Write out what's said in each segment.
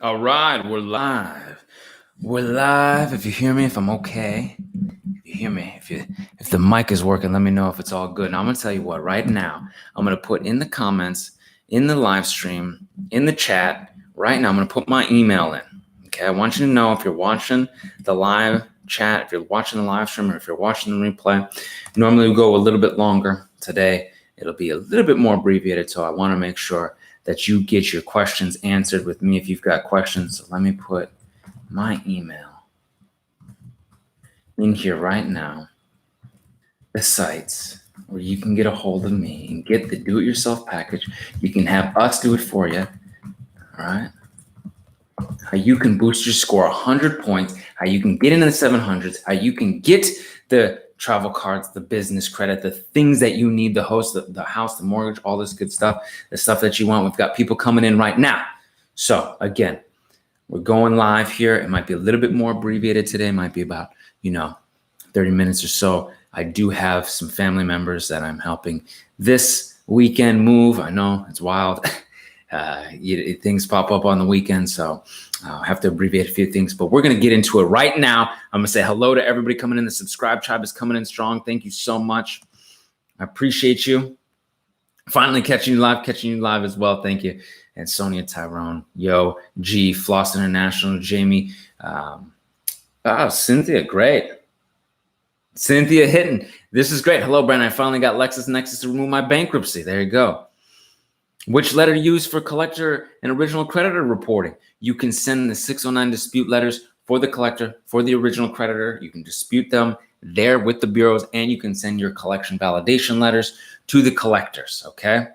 All right, we're live. We're live. If you hear me, if I'm okay, if you hear me, if the mic is working, let me know if it's all good. And I'm gonna tell you what. Right now, I'm gonna put in the comments, in the live stream, in the chat. Right now, I'm gonna put my email in. Okay, I want you to know if you're watching the live chat, if you're watching the live stream, or if you're watching the replay. Normally, we go a little bit longer. Today, it'll be a little bit more abbreviated. So I want to make sure that you get your questions answered with me if you've got questions. So let me put my email in here right now. The sites where you can get a hold of me and get the do-it-yourself package. You can have us do it for you. All right. How you can boost your score 100 points, how you can get into the 700s, how you can get the travel cards, the business credit, the things that you need, the host, the house, the mortgage, all this good stuff, the stuff that you want. We've got people coming in right now. So again, we're going live here. It might be a little bit more abbreviated today. It might be about, 30 minutes or so. I do have some family members that I'm helping this weekend move. I know it's wild. Things pop up on the weekend, so I'll have to abbreviate a few things, but we're going to get into it right now. I'm going to say hello to everybody coming in. The subscribe tribe is coming in strong. Thank you so much. I appreciate you. Finally catching you live as well. Thank you. And Sonia, Tyrone, Yo, G, Floss International, Jamie, Cynthia, great. Cynthia Hitton, this is great. Hello, Brandon. I finally got LexisNexis to remove my bankruptcy. There you go. Which letter to use for collector and original creditor reporting? You can send the 609 dispute letters for the collector, for the original creditor. You can dispute them there with the bureaus, and you can send your collection validation letters to the collectors, okay?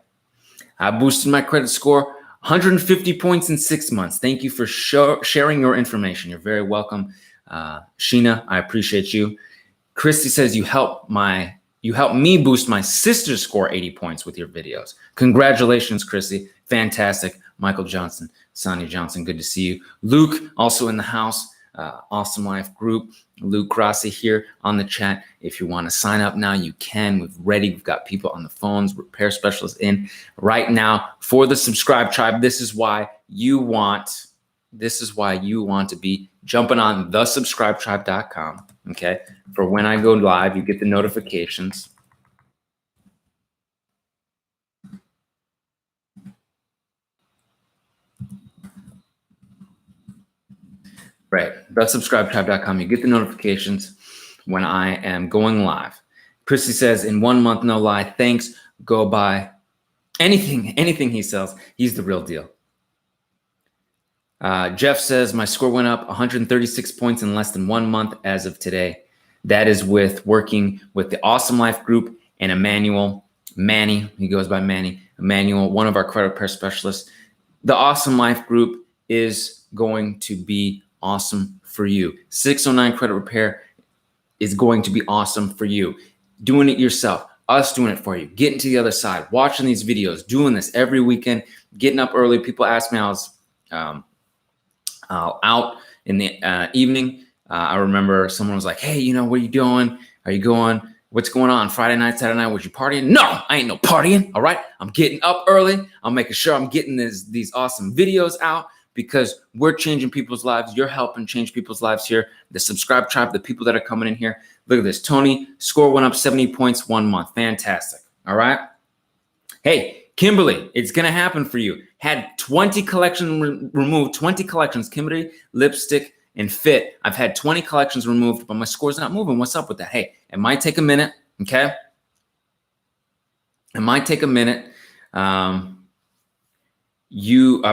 I boosted my credit score 150 points in 6 months. Thank you for sharing your information. You're very welcome. Sheena, I appreciate you. Christy says you helped me boost my sister's score 80 points with your videos. Congratulations, Chrissy. Fantastic. Michael Johnson, Sonia Johnson, good to see you. Luke, also in the house, Awesome Life Group. Luke Rossi here on the chat. If you want to sign up now, you can. We've got people on the phones, repair specialists in right now for the subscribe tribe. This is why you want to be jumping on thesubscribetribe.com. Okay. For when I go live, you get the notifications. Right. Thesubscribetribe.com. You get the notifications when I am going live. Christy says, in 1 month, no lie. Thanks. Go buy anything he sells. He's the real deal. Jeff says, my score went up 136 points in less than 1 month as of today. That is with working with the Awesome Life Group and Manny, he goes by Manny, Emmanuel, one of our credit repair specialists. The Awesome Life Group is going to be awesome for you. 609 Credit Repair is going to be awesome for you. Doing it yourself, us doing it for you, getting to the other side, watching these videos, doing this every weekend, getting up early. People ask me, I was out in the evening. I remember someone was like, hey, what are you doing? Are you going? What's going on? Friday night, Saturday night, was you partying? No, I ain't no partying. All right. I'm getting up early. I'm making sure I'm getting these awesome videos out because we're changing people's lives. You're helping change people's lives here. The subscribe tribe, the people that are coming in here. Look at this. Tony, score went up 70 points 1 month. Fantastic. All right. Hey, Kimberly, it's going to happen for you. Had 20 collections removed, 20 collections, Kimberly, lipstick, and fit. I've had 20 collections removed, but my score's not moving. What's up with that? Hey, it might take a minute, okay? It might take a minute. I'm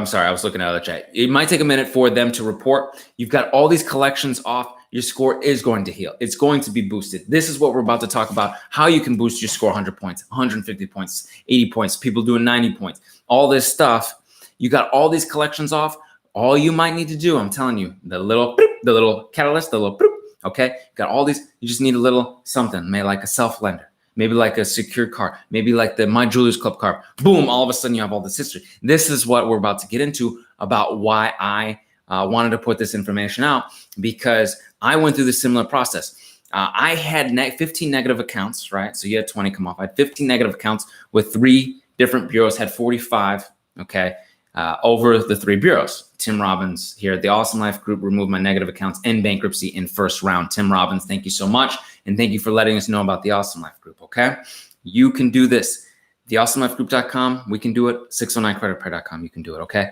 sorry, I was looking at the chat. It might take a minute for them to report. You've got all these collections off. Your score is going to heal. It's going to be boosted. This is what we're about to talk about, how you can boost your score 100 points, 150 points, 80 points, people doing 90 points, all this stuff. You got all these collections off. All you might need to do, I'm telling you, the little catalyst, okay? Got all these, you just need a little something, maybe like a self-lender, maybe like a secured card, maybe like the My Jewelers Club card. Boom, all of a sudden you have all this history. This is what we're about to get into about why I wanted to put this information out, because I went through the similar process. I had 15 negative accounts, right? So you had 20 come off. I had 15 negative accounts with 3 different bureaus, had 45, okay? over the 3 bureaus. Tim Robbins here at the Awesome Life Group removed my negative accounts and bankruptcy in first round. Tim Robbins, thank you so much. And thank you for letting us know about the Awesome Life Group, okay? You can do this. TheAwesomeLifeGroup.com, we can do it. 609creditrepair.com, you can do it, okay?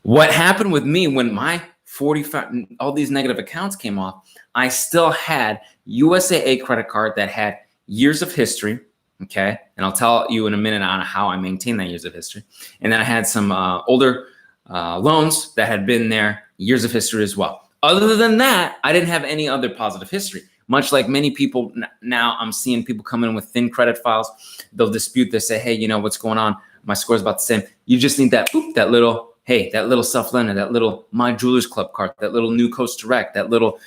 What happened with me when my 45, all these negative accounts came off, I still had USAA credit card that had years of history, okay? And I'll tell you in a minute on how I maintain that years of history. And then I had some older loans that had been there, years of history as well. Other than that, I didn't have any other positive history. Much like many people now, I'm seeing people come in with thin credit files. They'll dispute. They say, hey, you know, what's going on? My score's about the same. You just need that, that little, hey, that little self-lender, that little My Jewelers Club card, that little New Coast Direct, that little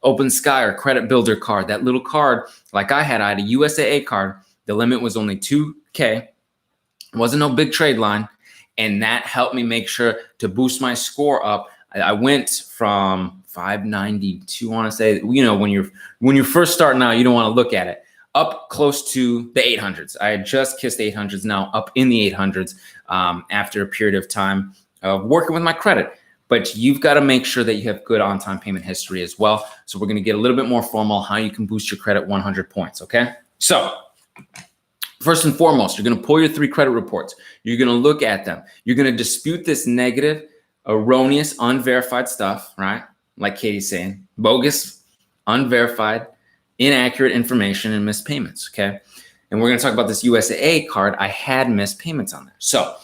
Open Sky or Credit Builder card, that little card like I had a USAA card. The limit was only $2K. It wasn't no big trade line. And that helped me make sure to boost my score up. I went from 592, I want to say, you know, when you're first starting out, you don't want to look at it, up close to the 800s. I had just kissed 800s, now up in the 800s after a period of time of working with my credit. But you've got to make sure that you have good on-time payment history as well. So we're going to get a little bit more formal how you can boost your credit 100 points, okay? So first and foremost, you're going to pull your 3 credit reports. You're going to look at them. You're going to dispute this negative, erroneous, unverified stuff, right? Like Katie's saying, bogus, unverified, inaccurate information and missed payments, okay? And we're going to talk about this USAA card. I had missed payments on there. So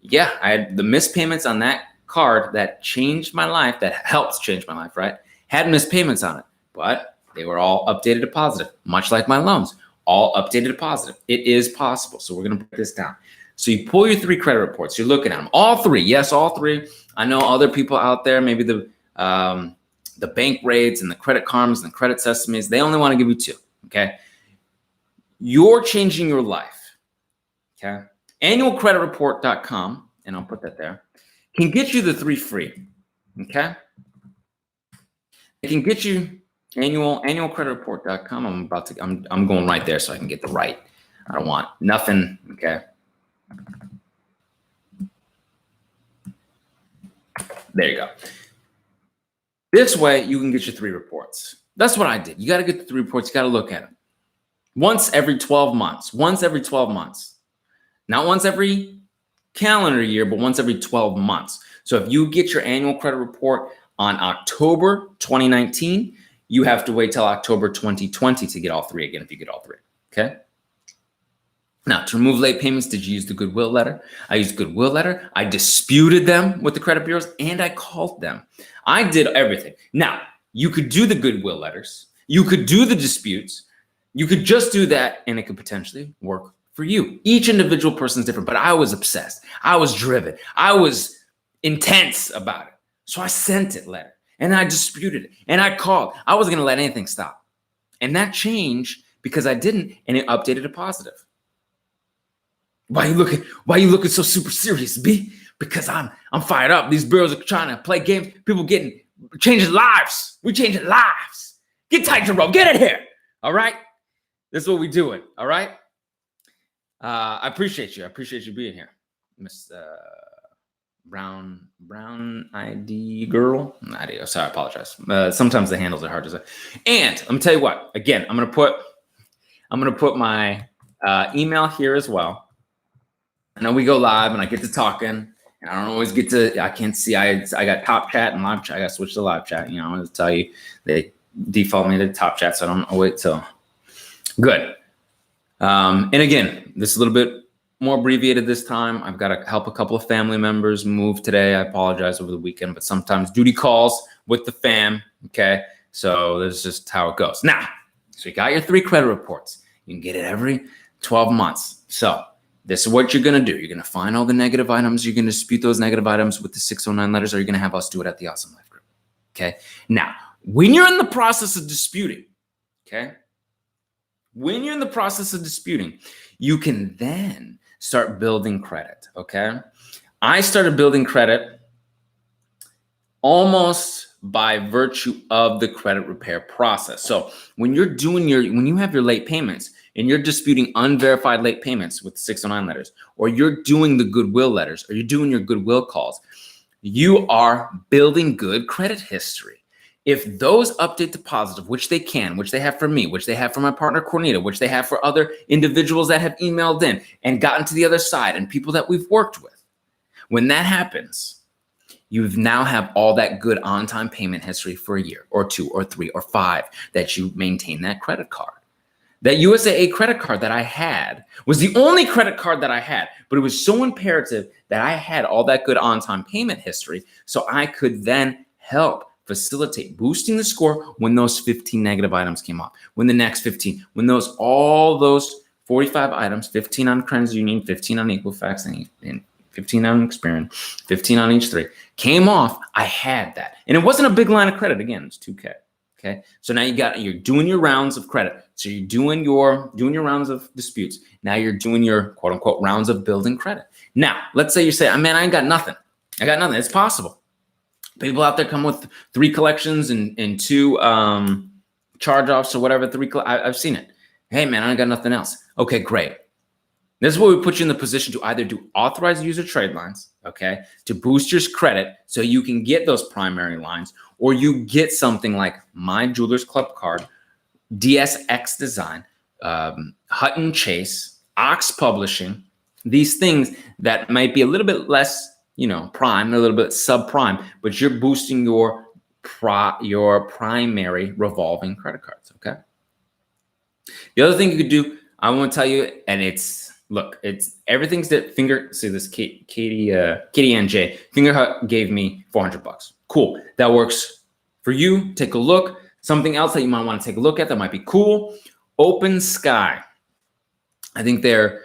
yeah, I had the missed payments on that card that changed my life, that helped change my life, right? Had missed payments on it, but they were all updated to positive, much like my loans, all updated to positive. It is possible. So we're going to break this down. So you pull your 3 credit reports. You're looking at them, all 3. Yes, all 3. I know other people out there, maybe the bank rates and the credit karmas and the credit sesames, they only want to give you 2, okay? You're changing your life, okay? Annualcreditreport.com, and I'll put that there, can get you the 3 free, okay? It can get you annualcreditreport.com. I'm going right there so I can get the right. I don't want nothing, okay? There you go. This way, you can get your 3 reports. That's what I did. You got to get the 3 reports. You got to look at them. Once every 12 months. Once every 12 months. Not once every calendar year, but once every 12 months. So if you get your annual credit report on October 2019, you have to wait till October 2020 to get all 3 again if you get all 3. Okay? Now, to remove late payments, did you use the goodwill letter? I used the goodwill letter. I disputed them with the credit bureaus, and I called them. I did everything. Now, you could do the goodwill letters. You could do the disputes. You could just do that, and it could potentially work for you. Each individual person is different, but I was obsessed. I was driven. I was intense about it. So I sent it letter, and I disputed it, and I called. I wasn't going to let anything stop. And that changed because I didn't, and it updated to positive. Why you looking so super serious, B? Because I'm fired up. These bureaus are trying to play games. People changing lives. We changing lives. Get tight, Jerome. Get in here. All right? This is what we doing. All right? I appreciate you. I appreciate you being here. Miss Brown ID girl. Sorry, I apologize. Sometimes the handles are hard to say. And let me tell you what. Again, I'm gonna put my email here as well. I know we go live and I get to talking, and I don't always get to. I can't see. I got top chat and live chat. I got to switch to live chat. You know, I'm going to tell you they default me to top chat, so I don't wait till. Good. And again, this is a little bit more abbreviated this time. I've got to help a couple of family members move today. I apologize over the weekend, but sometimes duty calls with the fam. Okay, so that's just how it goes. Now, so you got your 3 credit reports. You can get it every 12 months. So this is what you're going to do. You're going to find all the negative items. You're going to dispute those negative items with the 609 letters, or you're going to have us do it at the Awesome Life Group. Okay. Now, when you're in the process of disputing, okay, when you're in the process of disputing, you can then start building credit. Okay. I started building credit almost by virtue of the credit repair process. So when you're when you have your late payments and you're disputing unverified late payments with 609 letters, or you're doing the goodwill letters, or you're doing your goodwill calls, you are building good credit history. If those update to positive, which they can, which they have for me, which they have for my partner Cornita, which they have for other individuals that have emailed in and gotten to the other side and people that we've worked with, when that happens, you now have all that good on-time payment history for a year or 2 or 3 or 5 that you maintain that credit card. That USAA credit card that I had was the only credit card that I had, but it was so imperative that I had all that good on-time payment history so I could then help facilitate boosting the score when those 15 negative items came off, when the next 15, when all those 45 items, 15 on TransUnion, 15 on Equifax, and 15 on Experian, 15 on each 3, came off, I had that. And it wasn't a big line of credit. Again, it's 2K. Okay. So now you're doing your rounds of credit. So you're doing your rounds of disputes. Now you're doing your quote unquote rounds of building credit. Now, let's say you say, man, I ain't got nothing. I got nothing. It's possible. People out there come with 3 collections and 2 charge-offs or whatever. I've seen it. Hey, man, I ain't got nothing else. Okay, great. This is where we put you in the position to either do authorized user trade lines, okay, to boost your credit so you can get those primary lines, or you get something like my Jewelers Club card, DSX Design, Hutton Chase, Ox Publishing, these things that might be a little bit less, prime, a little bit subprime, but you're boosting your primary revolving credit cards, okay? The other thing you could do, I want to tell you, and it's everything's that Katie Ann J. Finger Hut gave me $400. Cool, that works for you. Take a look. Something else that you might want to take a look at that might be cool. Open Sky. I think they're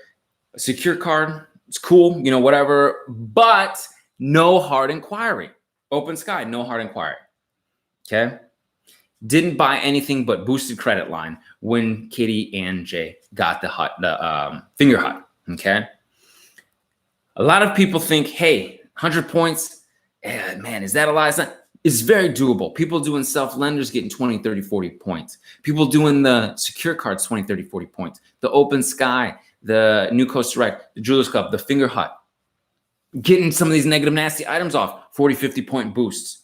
a secure card. It's cool, whatever, but no hard inquiry. Open Sky, no hard inquiry. Okay. Didn't buy anything but boosted credit line when Katie and Jay got the Finger Hut. Okay. A lot of people think, hey, 100 points, man, is that a lot? It's very doable. People doing self-lenders getting 20, 30, 40 points. People doing the secure cards, 20, 30, 40 points. The Open Sky, the New Coast Direct, the Jewelers Club, the Finger Hut, getting some of these negative nasty items off, 40, 50 point boosts.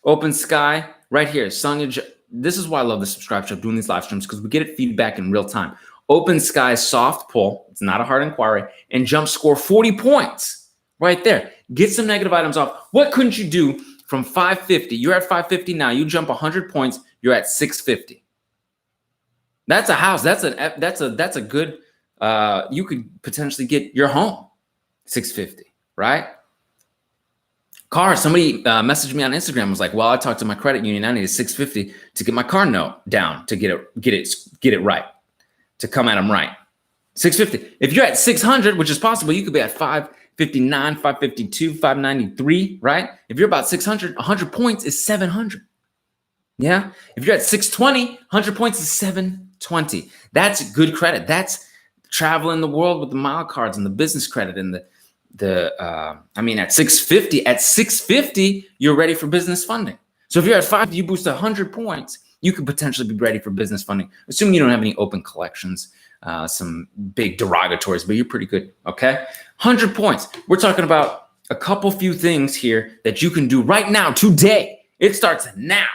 Open Sky, right here, Sonia, this is why I love the subscribe shop, doing these live streams, because we get it feedback in real time. Open Sky, soft pull, it's not a hard inquiry, and jump score 40 points right there. Get some negative items off. What couldn't you do from 550? You're at 550 now, you jump 100 points, you're at 650. That's a house. That's a good. You could potentially get your home, 650, right? Car. Somebody messaged me on Instagram. Was like, well, I talked to my credit union. I needed 650 to get my car note down to get it right, to come at them right. 650. If you're at 600, which is possible, you could be at 559, 552, 593, right? If you're about 600, 100 points is 700. Yeah. If you're at 620, 100 points is 720. That's good credit. That's traveling the world with the mile cards and the business credit and at 650, you're ready for business funding. So if you're at 5, you boost 100 points, you could potentially be ready for business funding, assuming you don't have any open collections, some big derogatories, but you're pretty good. Okay. 100 points. We're talking about a couple few things here that you can do right now, today. It starts now,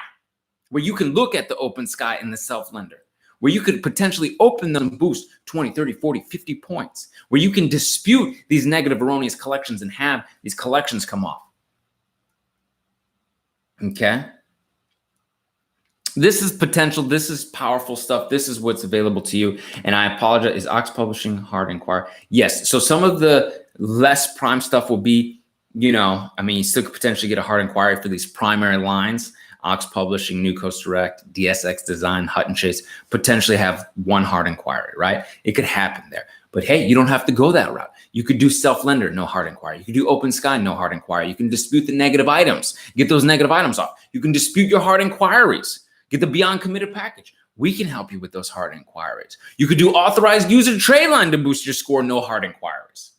where you can look at the Open Sky and the self-lender, where you could potentially open them, boost 20, 30, 40, 50 points, where you can dispute these negative erroneous collections and have these collections come off. Okay. This is potential. This is powerful stuff. This is what's available to you. And I apologize. Is Ox Publishing hard inquiry? Yes. So some of the less prime stuff will be, you still could potentially get a hard inquiry for these primary lines. Ox Publishing, New Coast Direct, DSX Design, Hutton Chase potentially have one hard inquiry, right? It could happen there. But hey, you don't have to go that route. You could do self-lender, no hard inquiry. You could do Open Sky, no hard inquiry. You can dispute the negative items, get those negative items off. You can dispute your hard inquiries, get the Beyond Committed package. We can help you with those hard inquiries. You could do authorized user trade line to boost your score, no hard inquiries.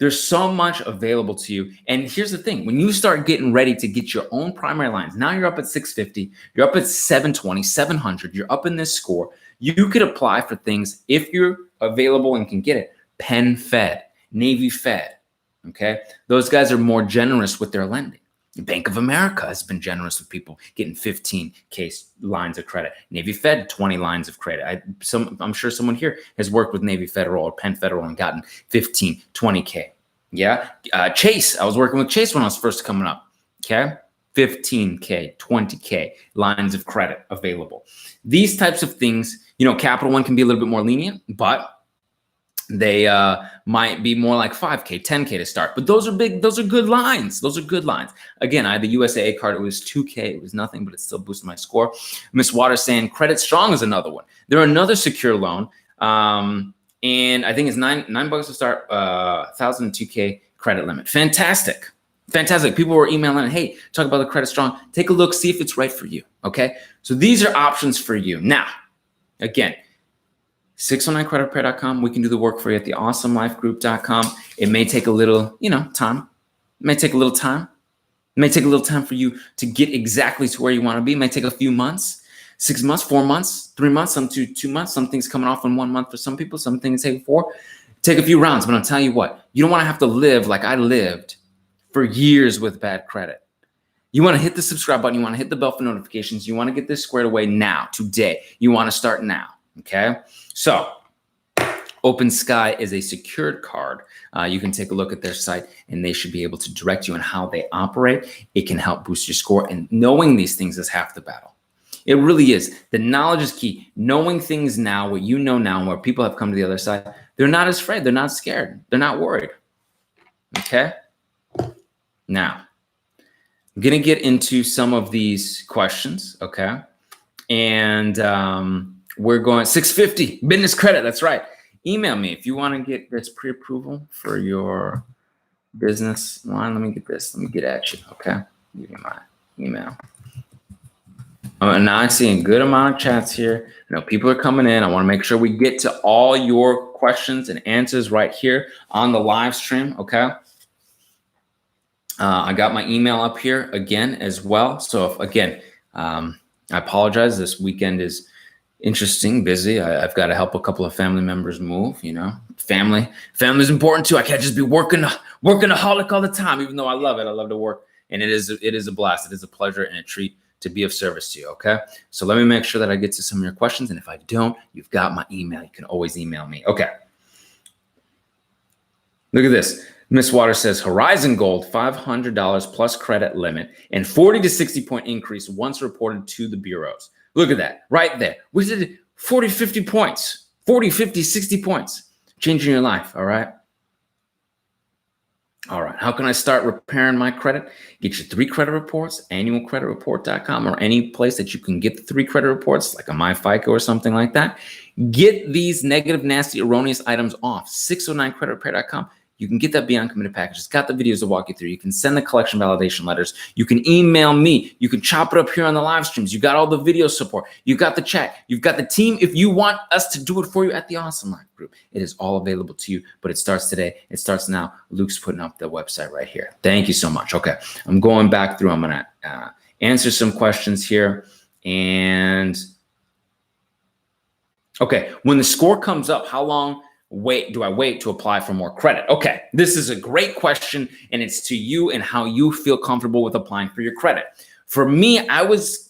There's so much available to you. And here's the thing. When you start getting ready to get your own primary lines, now you're up at 650, you're up at 720, 700, you're up in this score. You could apply for things if you're available and can get it. Penn Fed, Navy Fed, okay? Those guys are more generous with their lending. Bank of America has been generous with people getting 15K lines of credit. Navy Fed, 20 lines of credit. I'm sure someone here has worked with Navy Federal or Penn Federal and gotten 15, 20K. Yeah. Chase, I was working with Chase when I was first coming up. Okay. 15K, 20K lines of credit available. These types of things, Capital One can be a little bit more lenient, but they might be more like 5K, 10K to start. But those are big, those are good lines. Those are good lines. Again, I had the USAA card. It was 2K. It was nothing, but it still boosted my score. Miss Waters saying Credit Strong is another one. They're another secure loan. And I think it's $9 to start, 1,002K credit limit. Fantastic. Fantastic. People were emailing, hey, talk about the Credit Strong. Take a look, see if it's right for you. Okay. So these are options for you. Now, again, 609creditrepair.com. We can do the work for you at the awesomelifegroup.com. It may take a little, time. It may take a little time. It may take a little time for you to get exactly to where you want to be. It may take a few months, 6 months, 4 months, 3 months, some 2 months. Some things coming off in 1 month for some people. Some things take 4. Take a few rounds, but I'll tell you what, you don't want to have to live like I lived for years with bad credit. You want to hit the subscribe button. You want to hit the bell for notifications. You want to get this squared away now, today. You want to start now. Okay. So Open Sky is a secured card. You can take a look at their site and they should be able to direct you on how they operate. It can help boost your score, and knowing these things is half the battle. It really is. The knowledge is key. Knowing things now, what you know now, and where people have come to the other side, they're not as afraid. They're not scared. They're not worried. Okay. Now, I'm going to get into some of these questions. Okay. And, we're going 650 business credit. That's right. Email me if you want to get this pre-approval for your business line. Let me get this. Let me get at you. Okay. Give me my email. Now I'm seeing a good amount of chats here. People are coming in. I want to make sure we get to all your questions and answers right here on the live stream. Okay. I got my email up here again as well. So I apologize. This weekend is interesting, busy. I've got to help a couple of family members move. Family's important too. I can't just be workaholic all the time, even though I love it. I love to work, and it is a blast. It is a pleasure and a treat to be of service to you. Okay. So let me make sure that I get to some of your questions. And if I don't, you've got my email. You can always email me. Okay. Look at this. Miss Waters says Horizon Gold, $500 plus credit limit and 40 to 60 point increase once reported to the bureaus. Look at that right there. We did 40, 50 points, 40, 50, 60 points, changing your life. All right. All right. How can I start repairing my credit? Get your 3 credit reports, annualcreditreport.com, or any place that you can get the 3 credit reports, like a MyFICO or something like that. Get these negative, nasty, erroneous items off. 609creditrepair.com. You can get that Beyond Committed package. It's got the videos to walk you through. You can send the collection validation letters. You can email me. You can chop it up here on the live streams. You got all the video support. You got the chat. You've got the team. If you want us to do it for you at the Awesome Life Group, it is all available to you, but it starts today. It starts now. Luke's putting up the website right here. Thank you so much. Okay. I'm going back through. I'm going to answer some questions here. And okay, when the score comes up, how long do I wait to apply for more credit? Okay, this is a great question, and it's to you and how you feel comfortable with applying for your credit. For me,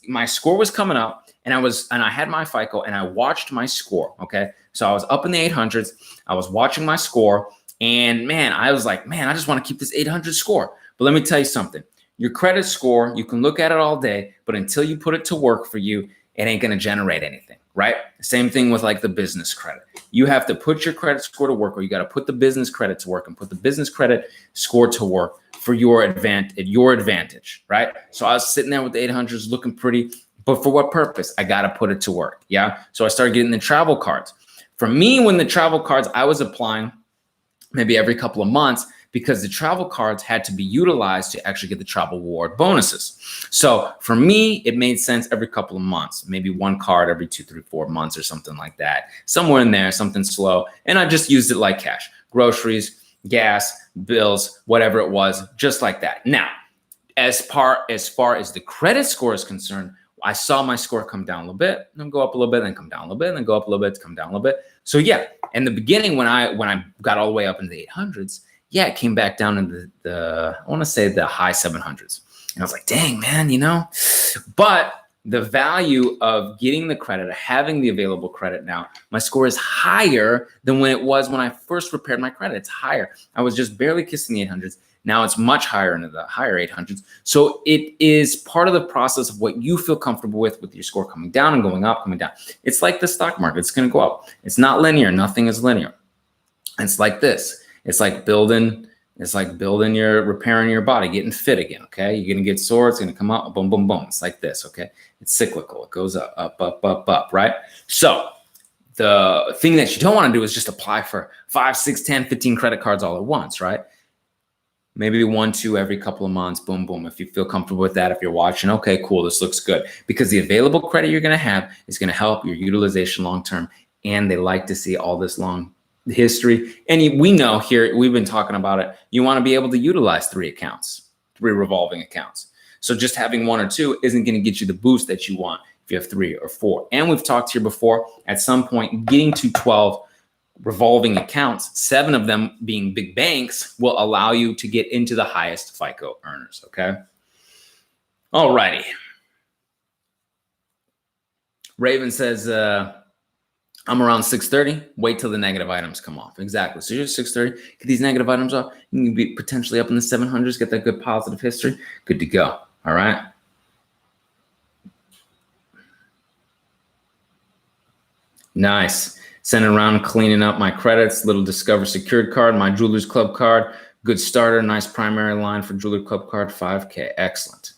my score was coming up, and I had my FICO, and I watched my score. Okay, so I was up in the 800s. I was watching my score, and I was like, I just want to keep this 800 score. But let me tell you something. Your credit score, you can look at it all day, but until you put it to work for you, it ain't going to generate anything, right? Same thing with like the business credit. You have to put your credit score to work, or you got to put the business credit to work and put the business credit score to work for your advantage, right? So I was sitting there with the 800s looking pretty, but for what purpose? I got to put it to work. Yeah. So I started getting the travel cards. For me, when the travel cards, I was applying maybe every couple of months, because the travel cards had to be utilized to actually get the travel reward bonuses. So for me, it made sense every couple of months, maybe one card every 2, 3, 4 months or something like that, somewhere in there, something slow. And I just used it like cash, groceries, gas, bills, whatever it was, just like that. Now, as far as the credit score is concerned, I saw my score come down a little bit, then go up a little bit, then come down a little bit, and then go up a little bit, come down a little bit. So yeah, in the beginning when I got all the way up into the 800s, yeah, it came back down into the I want to say the high 700s. And I was like, dang, man, you know. But the value of getting the credit, or having the available credit now, my score is higher than when it was when I first repaired my credit. It's higher. I was just barely kissing the 800s. Now it's much higher into the higher 800s. So it is part of the process of what you feel comfortable with your score coming down and going up, coming down. It's like the stock market. It's going to go up. It's not linear. Nothing is linear. It's like this. It's like building repairing your body, getting fit again, okay? You're going to get sore. It's going to come up, boom, boom, boom. It's like this, okay? It's cyclical. It goes up, up, up, up, up, right? So the thing that you don't want to do is just apply for 5, 6, 10, 15 credit cards all at once, right? Maybe 1, 2 every couple of months, boom, boom. If you feel comfortable with that, if you're watching, okay, cool, this looks good. Because the available credit you're going to have is going to help your utilization long-term, and they like to see all this long history. And we know here, we've been talking about it, you want to be able to utilize 3 revolving accounts. So just having 1 or 2 isn't going to get you the boost that you want if you have 3 or 4. And we've talked here before, at some point, getting to 12 revolving accounts, 7 of them being big banks, will allow you to get into the highest FICO earners, okay? All righty. Raven says, I'm around 630. Wait till the negative items come off. Exactly. So you're 630. Get these negative items off. You can be potentially up in the 700s. Get that good positive history. Good to go. All right. Nice. Sending around, cleaning up my credits. Little Discover secured card. My Jewelers Club card. Good starter. Nice primary line for Jewelers Club card. 5K. Excellent.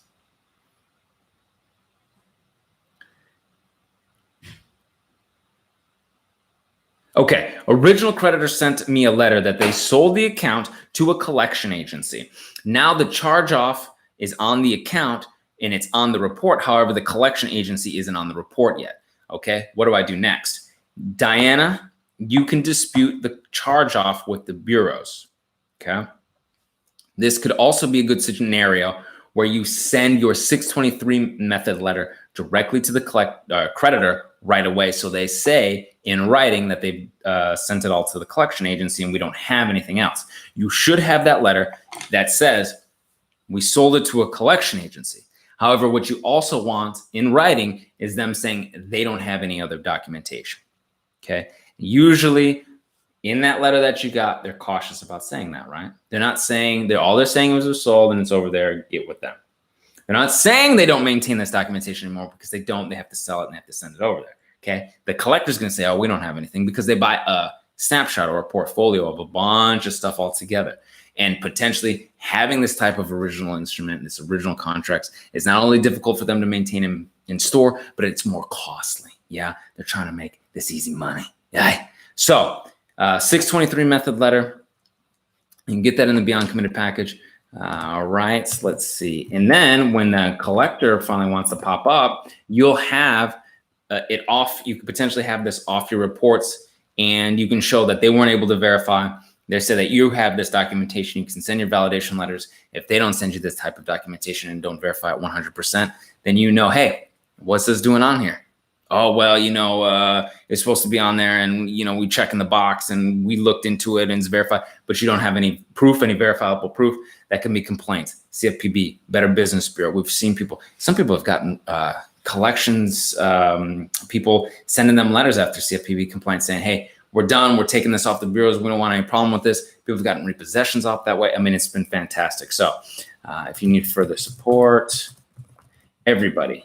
Okay, original creditor sent me a letter that they sold the account to a collection agency. Now the charge off is on the account and it's on the report. However, the collection agency isn't on the report yet. Okay, what do I do next? Diana, you can dispute the charge off with the bureaus. Okay, this could also be a good scenario where you send your 623 method letter directly to the creditor right away. So they say in writing that they've sent it all to the collection agency and we don't have anything else. You should have that letter that says we sold it to a collection agency. However, what you also want in writing is them saying they don't have any other documentation. Okay. Usually in that letter that you got, they're cautious about saying that, right? They're not saying all they're saying was it was sold and it's over there, get with them. They're not saying they don't maintain this documentation anymore because they don't. They have to sell it and they have to send it over there. Okay. The collector's going to say, oh, we don't have anything because they buy a snapshot or a portfolio of a bunch of stuff all together. And potentially having this type of original instrument, this original contracts, is not only difficult for them to maintain in store, but it's more costly. Yeah. They're trying to make this easy money. Yeah. So 623 method letter, you can get that in the Beyond Committed package. All right, so let's see. And then when the collector finally wants to pop up, you'll have it off. You could potentially have this off your reports and you can show that they weren't able to verify. They say that you have this documentation. You can send your validation letters. If they don't send you this type of documentation and don't verify it 100%, then you know, hey, what's this doing on here? Oh, well, it's supposed to be on there and, we check in the box and we looked into it and it's verified, but you don't have any proof, any verifiable proof. That can be complaints. CFPB, Better Business Bureau. We've seen some people have gotten collections, people sending them letters after CFPB complaints saying, hey, we're done. We're taking this off the bureaus. We don't want any problem with this. People have gotten repossessions off that way. I mean, it's been fantastic. So if you need further support, everybody,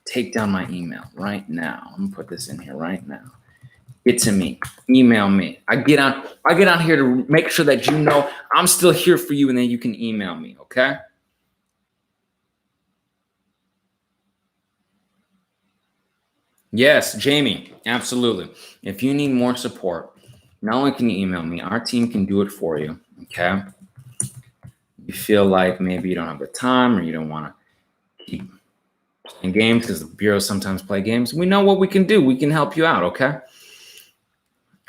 take down my email right now. I'm gonna put this in here right now. Get to me, email me. I get on here to make sure that I'm still here for you, and then you can email me, okay? Yes, Jamie, absolutely. If you need more support, not only can you email me, our team can do it for you, okay? You feel like maybe you don't have the time or you don't want to keep playing games because the bureaus sometimes play games. We know what we can do. We can help you out, okay?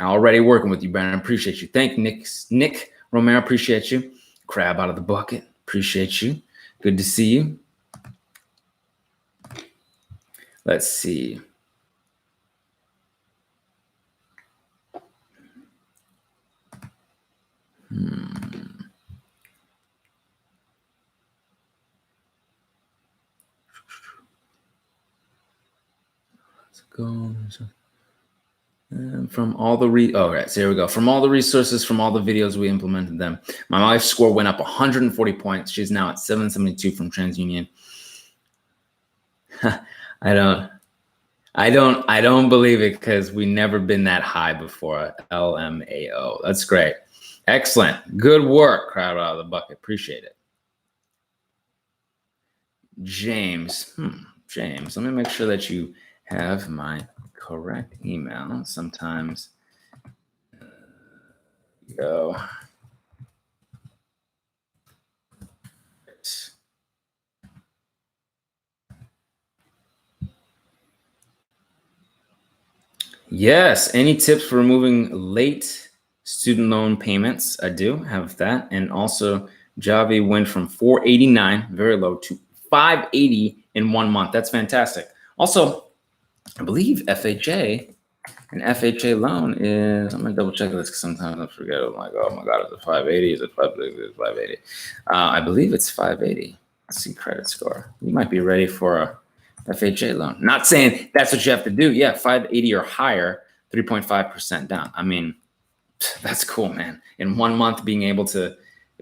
Already working with you, Brandon. Appreciate you. Thank Nick Romero. Appreciate you. Crab out of the bucket. Appreciate you. Good to see you. Let's see. Let's go. From all the right, so here we go. From all the resources, from all the videos, we implemented them. My wife's score went up 140 points. She's now at 772 from TransUnion. I don't believe it because we never been that high before. LMAO. That's great. Excellent. Good work. Crowd out of the bucket. Appreciate it. James. James, let me make sure that you have my correct email. Sometimes go. Yes. Any tips for removing late student loan payments? I do have that. And also Javi went from 489, very low, to 580 in 1 month. That's fantastic. Also, I believe FHA, an FHA loan is, I'm gonna double check this because sometimes I forget. I'm like, oh my God, is it 580? Is it 580? I believe it's 580. Let's see credit score. You might be ready for a FHA loan. Not saying that's what you have to do. Yeah, 580 or higher, 3.5% down. I mean, that's cool, man. In 1 month, being able to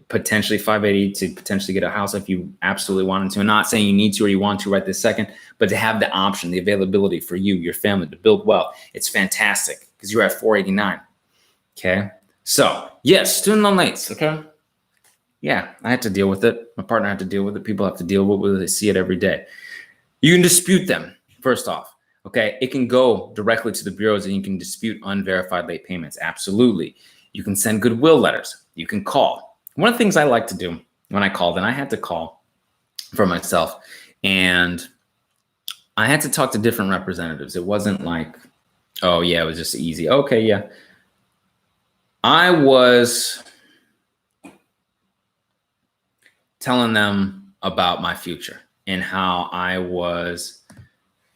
potentially 580 to potentially get a house if you absolutely wanted to. I'm not saying you need to or you want to right this second, but to have the option, the availability for you, your family to build wealth, it's fantastic because you're at 489. Okay. So yes, student loan lates. Okay. Yeah, I had to deal with it. My partner had to deal with it. People have to deal with it. They see it every day. You can dispute them, first off. Okay. It can go directly to the bureaus and you can dispute unverified late payments. Absolutely. You can send goodwill letters. You can call. One of the things I like to do when I called, and I had to call for myself, and I had to talk to different representatives. It wasn't like, oh yeah, it was just easy. Okay, yeah. I was telling them about my future and how I was,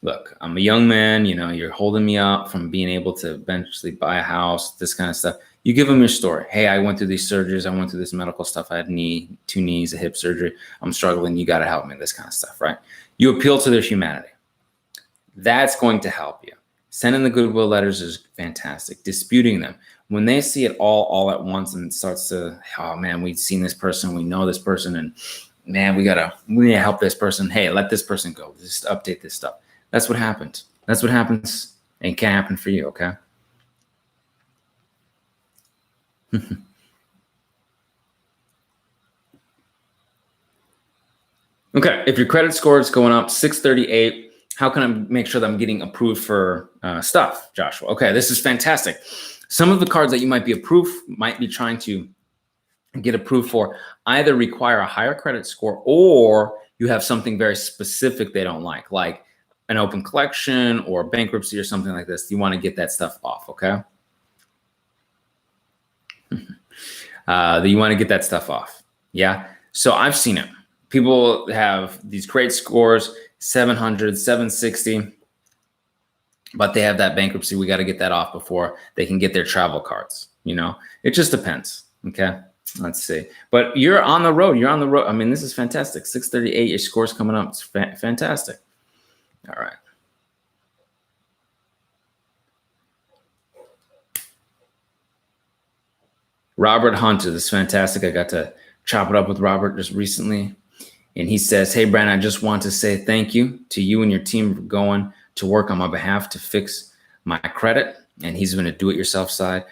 look, I'm a young man, you know, you're holding me up from being able to eventually buy a house, this kind of stuff. You give them your story. Hey, I went through these surgeries. I went through this medical stuff. I had two knees, a hip surgery. I'm struggling. You got to help me, this kind of stuff, right? You appeal to their humanity. That's going to help you. Sending the goodwill letters is fantastic. Disputing them. When they see it all at once and it starts to, oh man, we've seen this person. We know this person. And man, we need to help this person. Hey, let this person go. Just update this stuff. That's what happens. That's what happens. It can happen for you, okay? Okay, if your credit score is going up 638, how can I make sure that I'm getting approved for stuff, Joshua? Okay, this is fantastic. Some of the cards that you might be trying to get approved for either require a higher credit score or you have something very specific they don't like an open collection or bankruptcy or something like this. You want to get that stuff off, okay? You want to get that stuff off. Yeah. So I've seen it. People have these great scores, 700, 760, but they have that bankruptcy. We got to get that off before they can get their travel cards. You know, it just depends. Okay. Let's see. But you're on the road. You're on the road. I mean, this is fantastic. 638, your score's coming up. It's fantastic. All right. Robert Hunter, this is fantastic. I got to chop it up with Robert just recently. And he says, hey, Brandon, I just want to say thank you to you and your team for going to work on my behalf to fix my credit. And he's been a do-it-yourself side,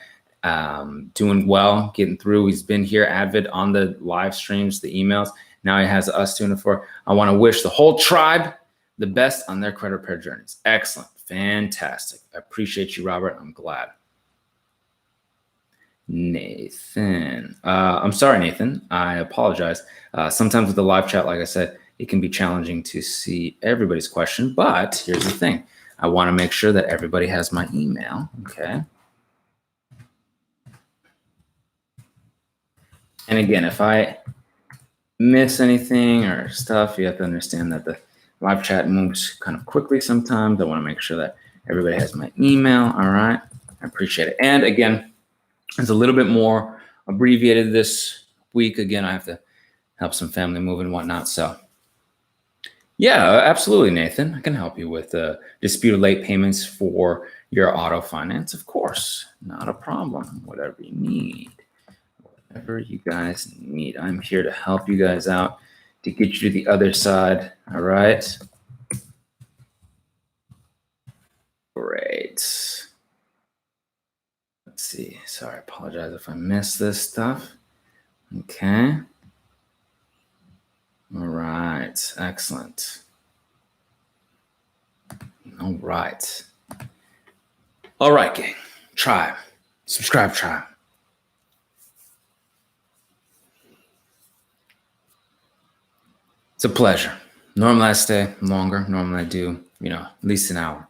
doing well, getting through. He's been here, avid on the live streams, the emails. Now he has us doing it for. I want to wish the whole tribe the best on their credit repair journeys. Excellent. Fantastic. I appreciate you, Robert. I'm glad. Nathan. I'm sorry, Nathan. I apologize. Sometimes with the live chat, like I said, it can be challenging to see everybody's question. But here's the thing. I want to make sure that everybody has my email. Okay. And again, if I miss anything or stuff, you have to understand that the live chat moves kind of quickly sometimes. I want to make sure that everybody has my email. All right. I appreciate it. And again, it's a little bit more abbreviated this week. Again, I have to help some family move and whatnot. So yeah, absolutely, Nathan. I can help you with disputed late payments for your auto finance. Of course, not a problem. Whatever you need. Whatever you guys need. I'm here to help you guys out to get you to the other side. All right. Great. Let's see. Sorry, I apologize if I missed this stuff. Okay. All right. Excellent. All right. All right, gang. Tribe. Subscribe, tribe. It's a pleasure. Normally I stay longer. Normally I do, at least an hour.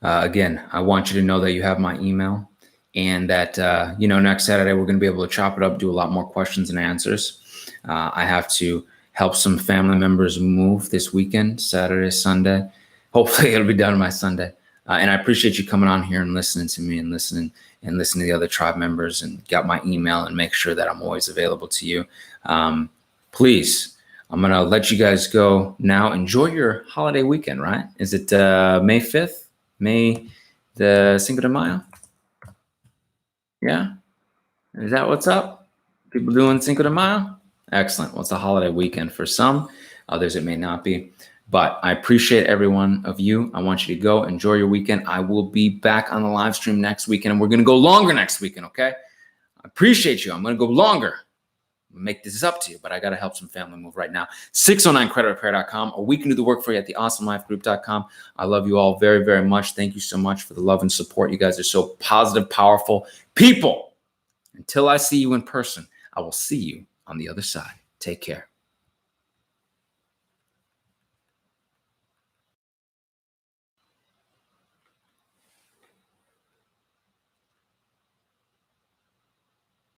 Again, I want you to know that you have my email and that, next Saturday we're going to be able to chop it up, do a lot more questions and answers. I have to help some family members move this weekend, Saturday, Sunday. Hopefully it'll be done by Sunday. And I appreciate you coming on here and listening to me and listening to the other tribe members and got my email and make sure that I'm always available to you. Please, I'm going to let you guys go now. Enjoy your holiday weekend, right? Is it May 5th? May the Cinco de Mayo? Yeah? Is that what's up? People doing Cinco de Mayo? Excellent. Well, it's a holiday weekend for some. Others it may not be. But I appreciate every one of you. I want you to go enjoy your weekend. I will be back on the live stream next weekend, and we're going to go longer next weekend, okay? I appreciate you. I'm going to go longer. Make this up to you, but I got to help some family move right now. 609creditrepair.com, or we can do the work for you at theawesomelifegroup.com. I love you all very, very much. Thank you so much for the love and support. You guys are so positive, powerful people. Until I see you in person, I will see you on the other side. Take care.